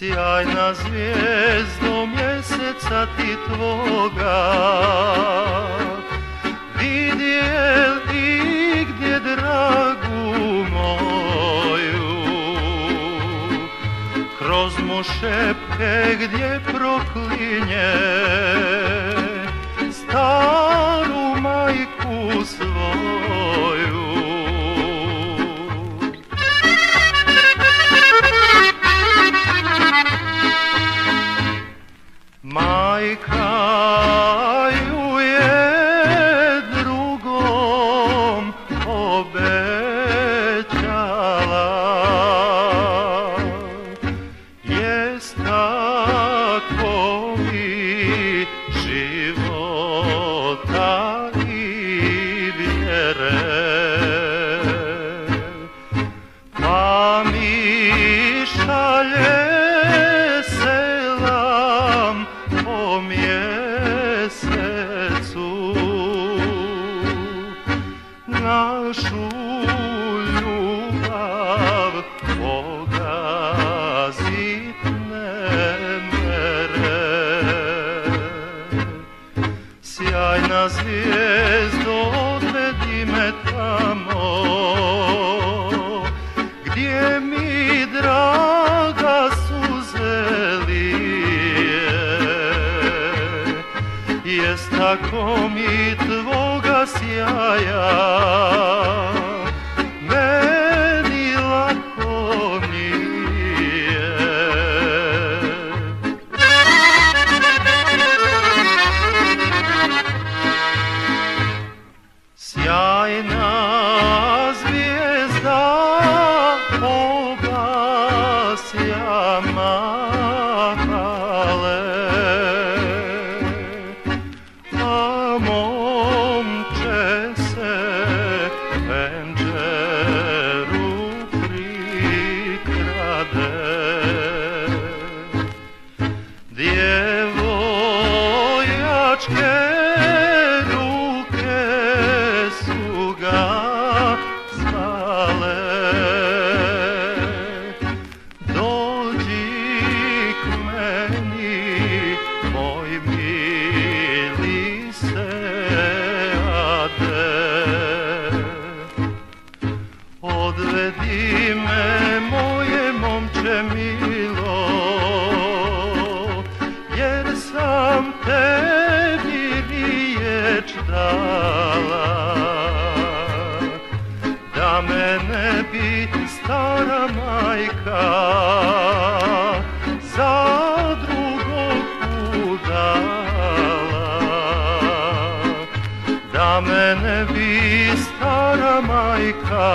Sjajna zvijezdo mjeseca ti tvoga, vidjel igdje dragu moju, kroz mu šepke gdje proklinje staru majku svoju. Majka ju je drugom obećala, jest tako mi života i vjere, pa mi šalje po mjesecu našu ljubav pogazit ne mere. Sjajna zvijezdo, odvedi me tamo gdje mi draga suze lije, jest tako mi tvoga sjaja meni lako nije. Sjajna zvijezda pogasja mahale, a momče se penđeru prikrade. Djevojačke ruke su ga zvale, dođi k meni moj mili seade, odvedi me moje momče milo, jer sam tebi riječ dala, da me ne bi stara majka za drugog udala, da me ne bi stara majka